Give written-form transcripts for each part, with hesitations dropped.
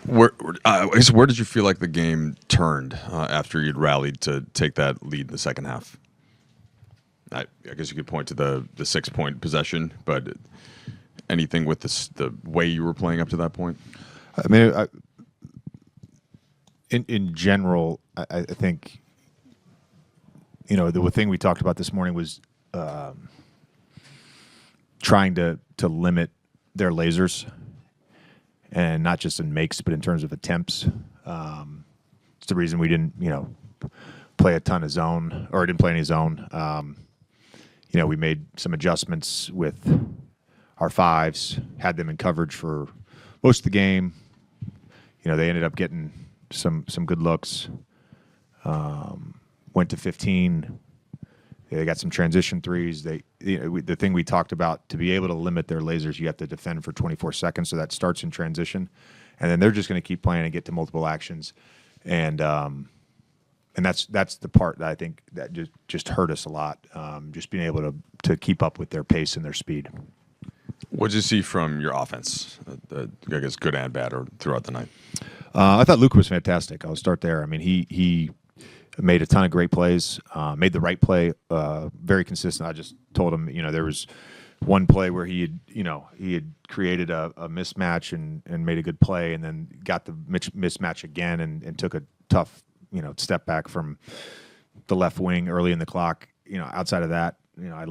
I guess where did you feel like the game turned after you'd rallied to take that lead in the second half? I guess you could point to the 6-point possession, but anything with the way you were playing up to that point? I mean, in general, I think, the thing we talked about this morning was trying to limit their lasers, and not just in makes, but in terms of attempts. It's the reason we didn't, play a ton of zone, or didn't play any zone. We made some adjustments with our fives, had them in coverage for most of the game. They ended up getting some good looks. Went to 15. They got some transition threes. The thing we talked about, to be able to limit their lasers, you have to defend for 24 seconds, so that starts in transition. And then they're just going to keep playing and get to multiple actions. And that's the part that I think that just hurt us a lot, just being able to keep up with their pace and their speed. What did you see from your offense, I guess good and bad, or throughout the night? I thought Luka was fantastic. I'll start there. I mean, he made a ton of great plays, made the right play, very consistent. I just told him, there was one play where he had created a mismatch and made a good play, and then got the mismatch again and took a tough, step back from the left wing early in the clock. Outside of that, I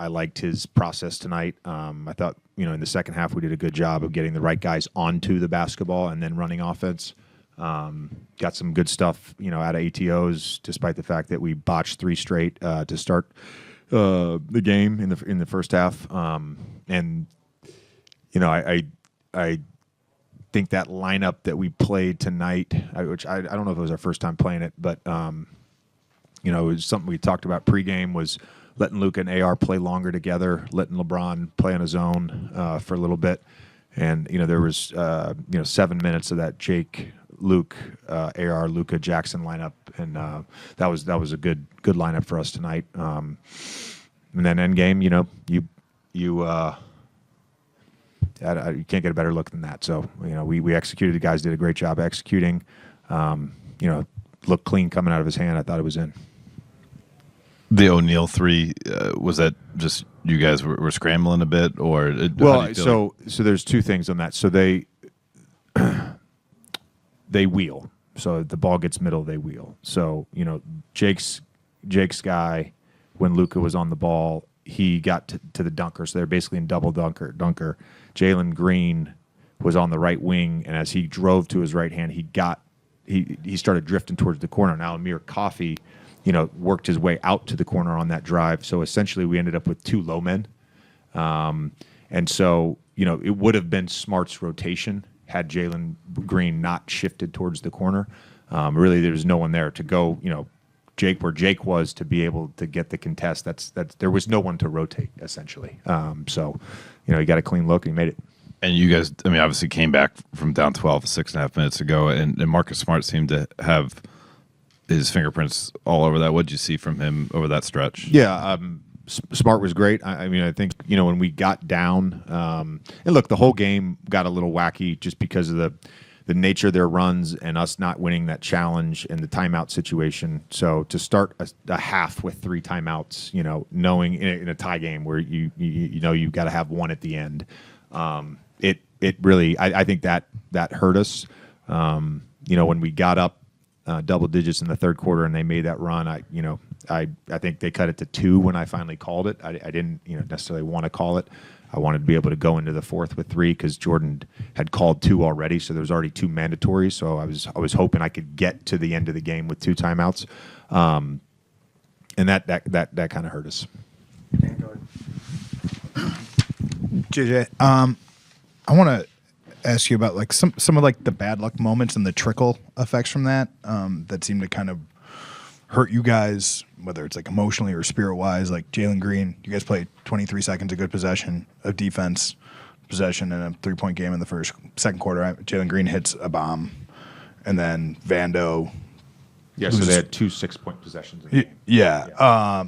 liked his process tonight. I thought, in the second half we did a good job of getting the right guys onto the basketball and then running offense. Got some good stuff, out of ATOs, despite the fact that we botched 3 straight to start the game in the first half. And I think that lineup that we played tonight, which I don't know if it was our first time playing it, but it was something we talked about pregame, was letting Luka and AR play longer together, letting LeBron play on his own for a little bit. And, there was, 7 minutes of that Jake, Luke, AR, Luka, Jackson lineup. And that was a good lineup for us tonight. And then end game, you can't get a better look than that. So, we executed. The guys did a great job executing. Looked clean coming out of his hand. I thought it was in. The O'Neal 3, was that just you guys were scrambling a bit, or? So there's 2 things on that. So they wheel. So the ball gets middle, they wheel. So Jake's guy, when Luka was on the ball, he got to the dunker. So they're basically in double dunker. Jalen Green was on the right wing, and as he drove to his right hand, he started drifting towards the corner. Now Amir Coffey, worked his way out to the corner on that drive. So essentially we ended up with 2 low men. And so, it would have been Smart's rotation had Jalen Green not shifted towards the corner. Really, there was no one there to go, Jake where Jake was, to be able to get the contest. That's there was no one to rotate, essentially. So, he got a clean look and he made it. And you guys, obviously came back from down 12 6.5 minutes ago, and Marcus Smart seemed to have his fingerprints all over that. What did you see from him over that stretch? Yeah, Smart was great. I think, when we got down, and look, the whole game got a little wacky just because of the nature of their runs and us not winning that challenge and the timeout situation. So to start a half with 3 timeouts, knowing in a tie game where you've got to have one at the end, it really, I think that hurt us. When we got up double digits in the third quarter and they made that run, I think they cut it to 2 when I finally called it. I didn't necessarily want to call it. I wanted to be able to go into the fourth with 3 because Jordan had called 2 already, so there was already 2 mandatories. So I was hoping I could get to the end of the game with 2 timeouts, and that kind of hurt us. JJ, I want to ask you about some of the bad luck moments and the trickle effects from that that seem to kind of hurt you guys, whether it's emotionally or spirit wise. Like Jalen Green, you guys played 23 seconds of good possession of defense, possession in a 3-point game in the second quarter. Jalen Green hits a bomb, and then Vando. Yeah, so they had 2 6-point possessions in the game. Yeah.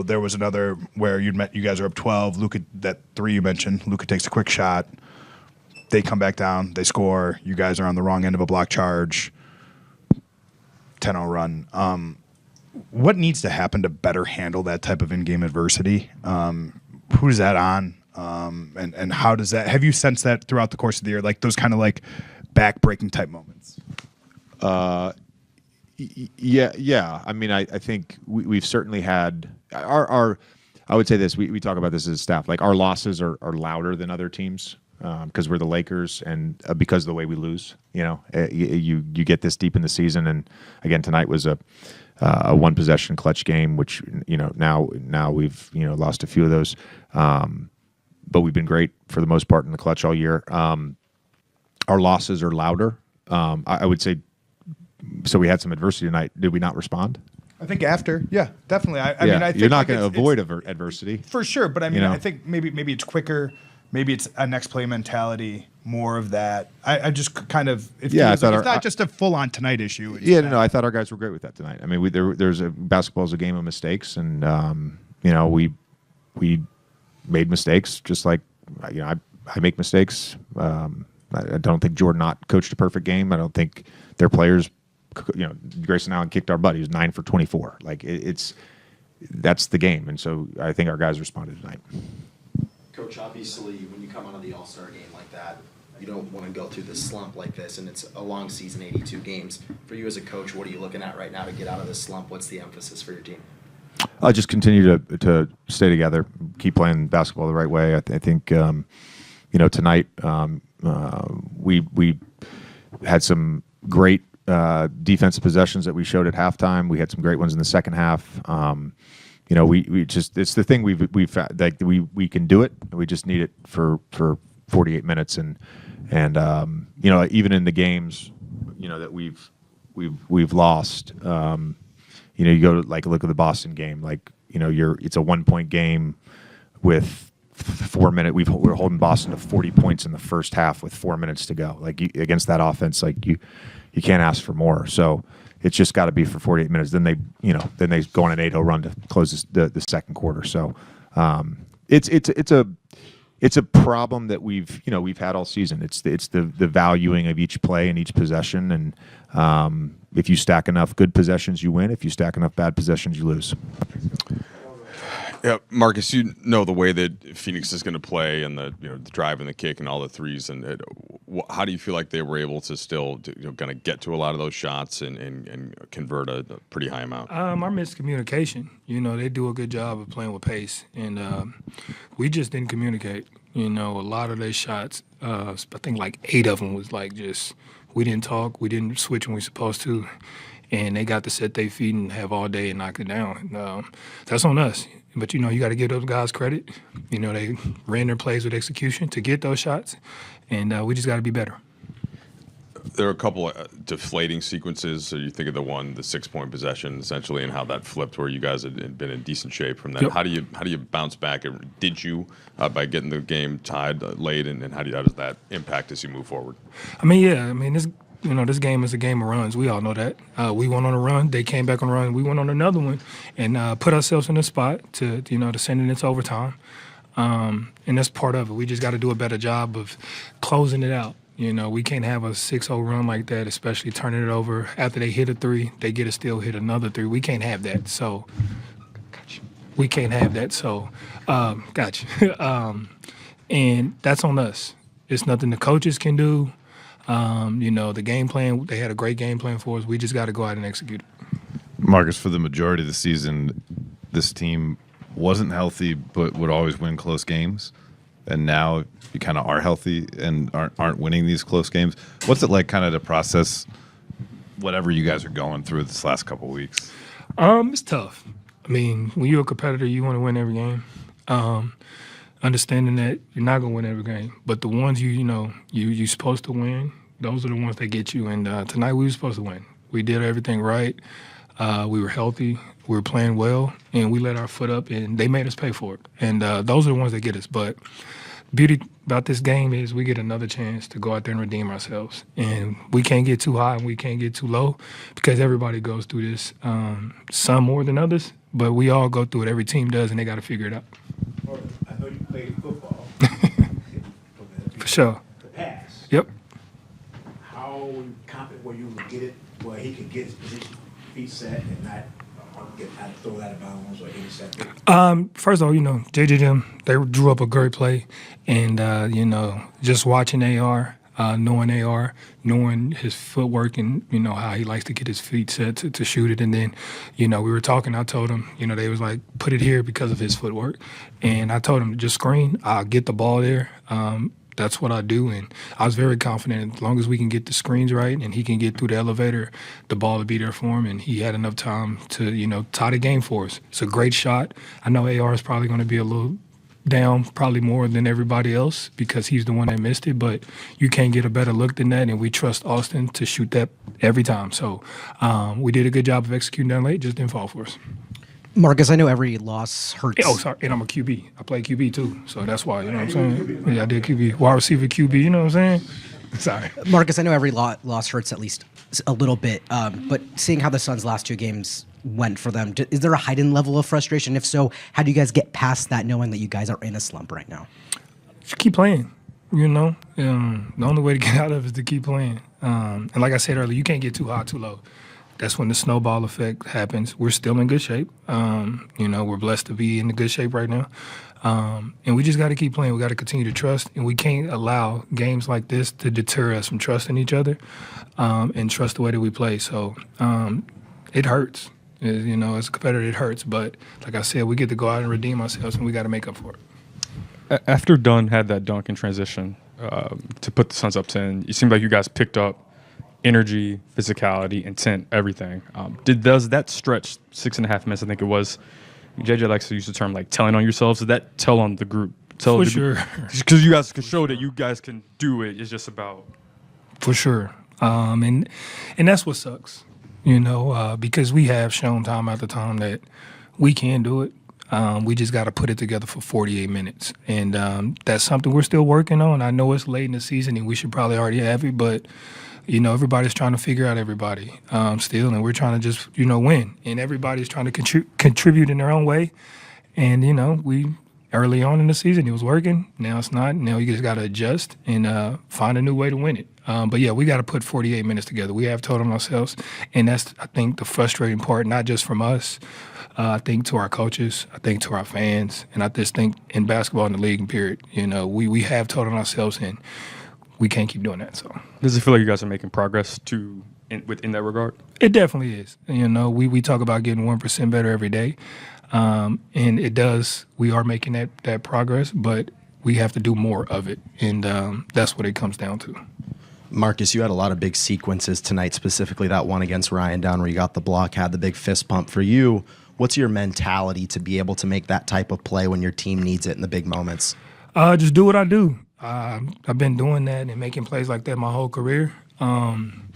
There was another where you guys are up 12. Luka, that 3 you mentioned, Luka takes a quick shot, they come back down, they score. You guys are on the wrong end of a block charge. 10-0 run. What needs to happen to better handle that type of in-game adversity? Who's that on? And how does that? Have you sensed that throughout the course of the year, like those kind of like back-breaking type moments? Yeah. I mean, I think we've certainly had our. I would say this. We talk about this as a staff. Like our losses are louder than other teams because we're the Lakers and because of the way we lose. You get this deep in the season, and again tonight was a one possession clutch game, which now we've lost a few of those, but we've been great for the most part in the clutch all year. Our losses are louder. I would say. So we had some adversity tonight. Did we not respond? I think after, yeah, definitely. I mean, I think you're not going to avoid adversity for sure. But I mean, I think maybe it's quicker. Maybe it's a next play mentality. More of that. I just kind of it's not just a full on tonight issue. No, I thought our guys were great with that tonight. I mean, there's basketball is a game of mistakes, and we made mistakes just like I make mistakes. I don't think Jordan Ott coached a perfect game. I don't think their players. Grayson Allen kicked our butt. He was 9 for 24. Like that's the game, and so I think our guys responded tonight. Coach, obviously, when you come out of the All-Star game like that, you don't want to go through this slump like this, and it's a long season, 82 games. For you as a coach, what are you looking at right now to get out of this slump? What's the emphasis for your team? I'll just continue to stay together, keep playing basketball the right way. I think tonight we had some great defensive possessions that we showed at halftime. We had some great ones in the second half. We just it's the thing we've like we can do it. We just need it for 48 minutes and even in the games that we've lost. You go to look at the Boston game. It's a 1-point game with 4 minutes. We're holding Boston to 40 points in the first half with 4 minutes to go. Against that offense, you can't ask for more. So it's just got to be for 48 minutes. Then they go on an 8-0 run to close the second quarter. So it's a problem that we've had all season. It's the valuing of each play and each possession. And if you stack enough good possessions, you win. If you stack enough bad possessions, you lose. Yeah, Marcus, you know the way that Phoenix is going to play and the drive and the kick and all the threes. And how do you feel like they were able to still kind of get to a lot of those shots and convert a pretty high amount? Our miscommunication. They do a good job of playing with pace, and we just didn't communicate. A lot of their shots, I think 8 of them was just we didn't talk, we didn't switch when we were supposed to, and they got to set their feet and have all day and knock it down. And, that's on us. But, you got to give those guys credit. They ran their plays with execution to get those shots, and we just got to be better. There are a couple of deflating sequences. So you think of the 6-point possession, essentially, and how that flipped where you guys had been in decent shape from that. Yep. How do you bounce back? Did you, by getting the game tied late, and how does that impact as you move forward? This game is a game of runs. We all know that. We went on a run. They came back on a run. We went on another one and put ourselves in a spot to send it into overtime. And that's part of it. We just got to do a better job of closing it out. We can't have a 6-0 run like that, especially turning it over. After they hit a 3, they get a steal, hit another 3. We can't have that. So, we can't have that. So, gotcha. And that's on us. It's nothing the coaches can do. The game plan, they had a great game plan for us. We just got to go out and execute it. Marcus, for the majority of the season, this team wasn't healthy but would always win close games. And now you kind of are healthy and aren't winning these close games. What's it like kind of to process whatever you guys are going through this last couple of weeks? It's tough. When you're a competitor, you want to win every game. Understanding that you're not going to win every game. But the ones you're supposed to win, those are the ones that get you. And tonight we were supposed to win. We did everything right. We were healthy. We were playing well. And we let our foot up, and they made us pay for it. And those are the ones that get us. But beauty about this game is we get another chance to go out there and redeem ourselves. And we can't get too high and we can't get too low because everybody goes through this, some more than others. But we all go through it. Every team does, and they got to figure it out. I know you played football. For sure. The pass. Yep. How confident were you to get it where he could get his position, feet set, and not throw it out of bounds or intercept it? First of all, JJ them, they drew up a great play. And, just watching AR, knowing AR, knowing his footwork and, how he likes to get his feet set to shoot it. And then, we were talking, I told him, they was like, put it here because of his footwork. And I told him, just screen, I'll get the ball there. That's what I do, and I was very confident as long as we can get the screens right and he can get through the elevator, the ball will be there for him, and he had enough time to, tie the game for us. It's a great shot. I know AR is probably going to be a little down, probably more than everybody else because he's the one that missed it, but you can't get a better look than that, and we trust Austin to shoot that every time. So we did a good job of executing that late, just didn't fall for us. Marcus, I know every loss hurts. Oh, sorry, and I'm a QB. I play QB too, so that's why, you know what I'm saying? Yeah, I did QB. Wide receiver QB, you know what I'm saying? Sorry. Marcus, I know every loss hurts at least a little bit, but seeing how the Suns' last 2 games went for them, is there a heightened level of frustration? If so, how do you guys get past that knowing that you guys are in a slump right now? Just keep playing, The only way to get out of it is to keep playing. And like I said earlier, you can't get too high, too low. That's when the snowball effect happens. We're still in good shape. We're blessed to be in good shape right now. And we just got to keep playing. We got to continue to trust. And we can't allow games like this to deter us from trusting each other and trust the way that we play. So it hurts. As a competitor, it hurts. But like I said, we get to go out and redeem ourselves, and we got to make up for it. After Dunn had that dunk in transition to put the Suns up 10, it seemed like you guys picked up energy, physicality, intent, everything. Does that stretch 6.5 minutes, I think it was, JJ likes to use the term like telling on yourselves, did that tell on the group? For sure. Because you guys can show that you guys can do it. It's just about... For sure. And that's what sucks, because we have shown time after time that we can do it. We just got to put it together for 48 minutes. And that's something we're still working on. I know it's late in the season and we should probably already have it, but everybody's trying to figure out everybody still, and we're trying to just, win. And everybody's trying to contribute in their own way. And, we early on in the season, it was working. Now it's not. Now you just got to adjust and find a new way to win it. But, yeah, we got to put 48 minutes together. We have told them ourselves, and that's, I think, the frustrating part, not just from us. I think to our coaches, I think to our fans, and I just think in basketball in the league, period, we have told them ourselves, and we can't keep doing that. So does it feel like you guys are making progress within that regard? It definitely is. We talk about getting 1% better every day, and it does. We are making that progress, but we have to do more of it, and that's what it comes down to. Marcus, you had a lot of big sequences tonight, specifically that one against Ryan down where you got the block, had the big fist pump. For you, what's your mentality to be able to make that type of play when your team needs it in the big moments? Just do what I do. I've been doing that and making plays like that my whole career. And,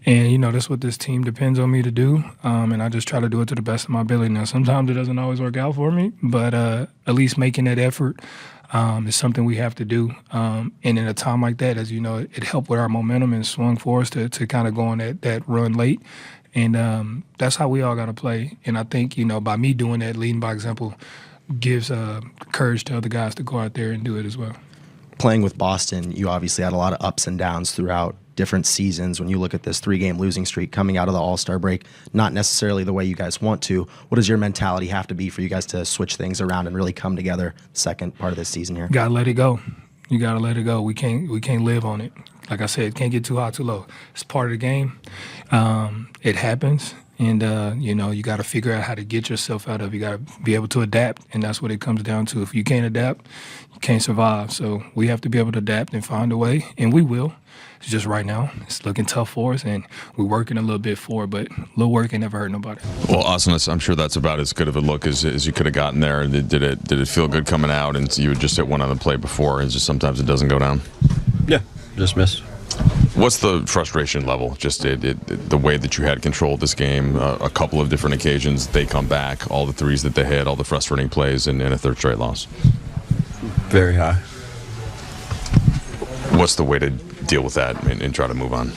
that's what this team depends on me to do. And I just try to do it to the best of my ability. Now, sometimes it doesn't always work out for me, but at least making that effort is something we have to do. And in a time like that, as you know, it helped with our momentum and swung for us to kind of go on that run late. And that's how we all got to play. And I think, by me doing that, leading by example, gives courage to other guys to go out there and do it as well. Playing with Boston, you obviously had a lot of ups and downs throughout different seasons. When you look at this 3-game losing streak coming out of the All-Star break, not necessarily the way you guys want to, what does your mentality have to be for you guys to switch things around and really come together second part of this season here? Gotta let it go. You gotta let it go. We can't live on it. Like I said, can't get too high, too low. It's part of the game. It happens. And, you got to figure out how to get yourself out of it. You got to be able to adapt, and that's what it comes down to. If you can't adapt, you can't survive. So we have to be able to adapt and find a way, and we will. It's just right now, it's looking tough for us, and we're working a little bit for it, but a little work ain't never hurt nobody. Well, Austin, I'm sure that's about as good of a look as you could have gotten there. Did it feel good coming out, and you would just hit one on the play before, and just sometimes it doesn't go down? Yeah, just missed. What's the frustration level? Just the way that you had control of this game, a couple of different occasions, they come back, all the threes that they hit, all the frustrating plays, and a third straight loss. Very high. What's the way to deal with that and try to move on?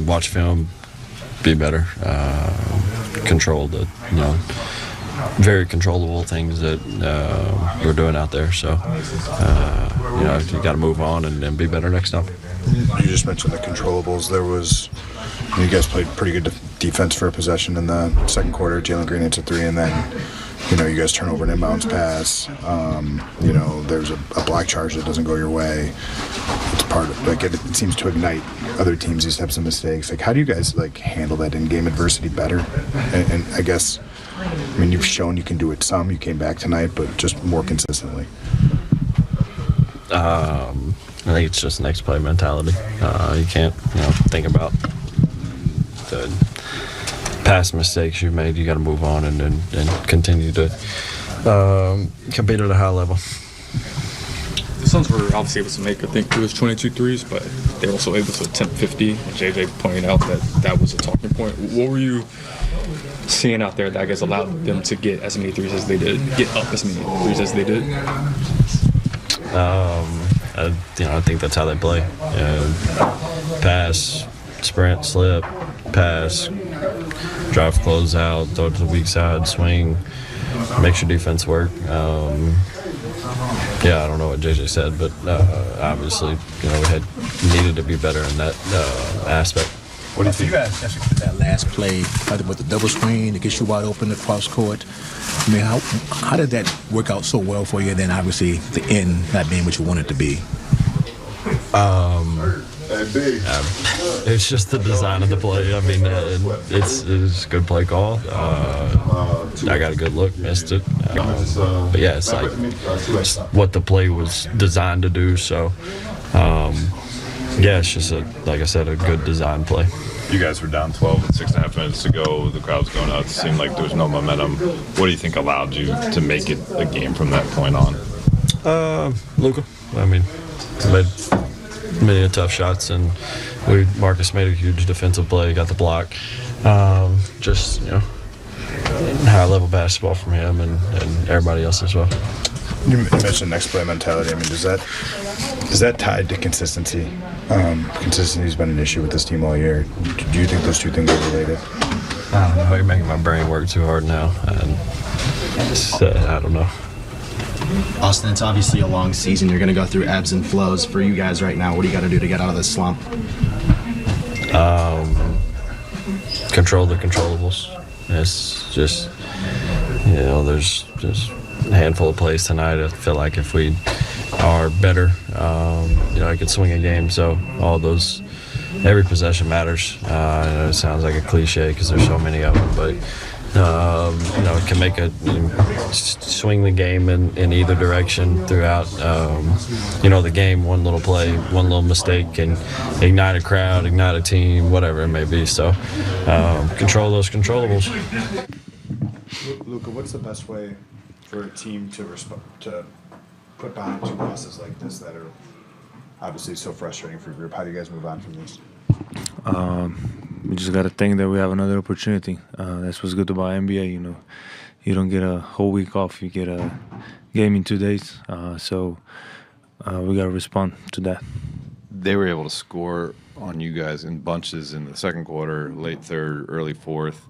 Watch film, be better, control the very controllable things that we're doing out there. So, you got to move on and be better next time. You just mentioned the controllables. You guys played pretty good defense for a possession in the second quarter. Jalen Green hits a three, and then, you guys turn over an inbounds pass. There's a block charge that doesn't go your way. It's part of, it seems to ignite other teams, these types of mistakes. How do you guys, handle that in-game adversity better? And I guess, you've shown you can do it some. You came back tonight, but just more consistently. I think it's just next play mentality. You can't, think about the past mistakes you've made. You got to move on and continue to compete at a high level. The Suns were obviously able to make, I think it was 22 threes, but they were also able to attempt 50. And JJ pointed out that was a talking point. What were you seeing out there that I guess allowed them to get as many threes as they did, get up as many threes as they did? I think that's how they play. Pass, sprint, slip, pass, drive, close out, throw to the weak side, swing, makes your defense work. I don't know what JJ said, but obviously, we needed to be better in that aspect. What do you think? You guys executed that last play with the double screen to get you wide open across court. How did that work out so well for you? And then obviously the end not being what you wanted to be. It's just the design of the play. It's a good play call. I got a good look, missed it. But yeah, it's it's what the play was designed to do. So, it's just like I said, a good design play. You guys were down 12 with 6.5 minutes to go. The crowd's going nuts. It seemed like there was no momentum. What do you think allowed you to make it a game from that point on? Luka. Made many tough shots, and Marcus made a huge defensive play, got the block. High-level basketball from him and everybody else as well. You mentioned next play mentality. Is that tied to consistency? Consistency's been an issue with this team all year. Do you think those two things are related? I don't know. You're making my brain work too hard now. And I don't know. Austin, it's obviously a long season. You're going to go through ebbs and flows. For you guys right now, what do you got to do to get out of this slump? Control the controllables. It's just, there's just a handful of plays tonight. I feel like if we are better, I could swing a game. So all those, every possession matters. I know it sounds like a cliche because there's so many of them, but it can make swing the game in either direction throughout, the game. One little play, one little mistake can ignite a crowd, ignite a team, whatever it may be. So control those controllables. Luka, what's the best way for a team to put behind two losses like this that are obviously so frustrating for your group? How do you guys move on from this? We just got to think that we have another opportunity. That's what's good about NBA. You don't get a whole week off. You get a game in 2 days. So we got to respond to that. They were able to score on you guys in bunches in the second quarter, late third, early fourth.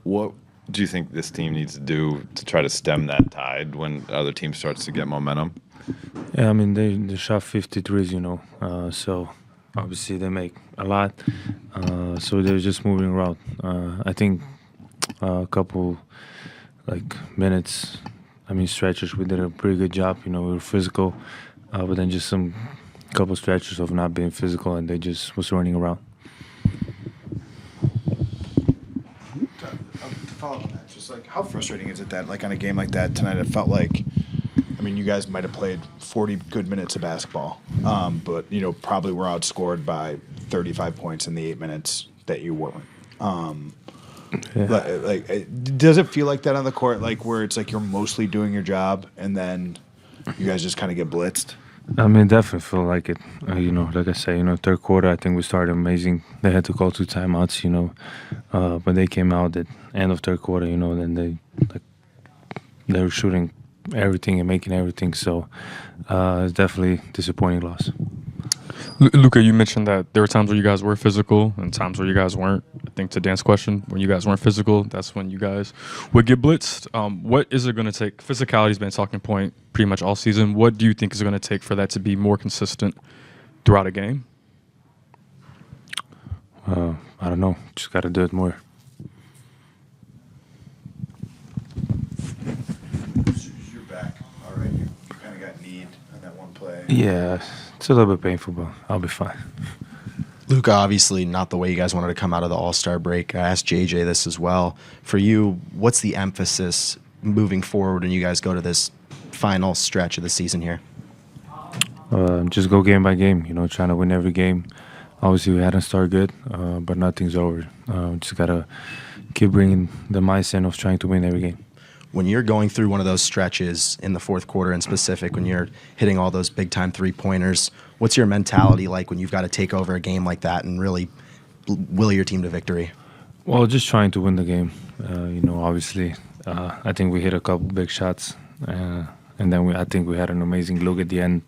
What do you think this team needs to do to try to stem that tide when other team starts to get momentum? Yeah, they shot 53s, so obviously they make a lot. So they're just moving around. I think a couple minutes, stretches, we did a pretty good job. We were physical, but then just some couple stretches of not being physical, and they just was running around. To follow up on that, just how frustrating is it that on a game like that tonight, it felt like, you guys might have played 40 good minutes of basketball, but probably were outscored by 35 points in the 8 minutes that you weren't. Does it feel like that on the court, where it's you're mostly doing your job and then you guys just kind of get blitzed? Definitely feel like it. Like I say, third quarter, I think we started amazing. They had to call 2 timeouts, but they came out at end of third quarter, then they were shooting everything and making everything. So it's definitely disappointing loss. Luka, you mentioned that there were times where you guys were physical and times where you guys weren't. I think to Dan's question, when you guys weren't physical, that's when you guys would get blitzed. What is it going to take? Physicality has been a talking point pretty much all season. What do you think is going to take for that to be more consistent throughout a game? I don't know. Just got to do it more. You're back. All right. You kind of got kneed on that one play. Yeah, it's a little bit painful, but I'll be fine. Luka, obviously not the way you guys wanted to come out of the All-Star break. I asked JJ this as well. For you, what's the emphasis moving forward when you guys go to this final stretch of the season here? Just go game by game, trying to win every game. Obviously, we hadn't started good, but nothing's over. Just got to keep bringing the mindset of trying to win every game. When you're going through one of those stretches in the fourth quarter in specific, when you're hitting all those big-time three-pointers, what's your mentality like when you've got to take over a game like that and really will your team to victory? Well, just trying to win the game. Obviously, I think we hit a couple big shots, and then I think we had an amazing look at the end.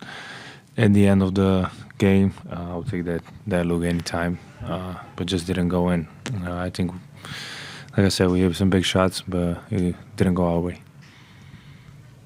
At the end of the game, I'll take that look anytime, but just didn't go in. I think, like I said, we hit some big shots, but it didn't go our way.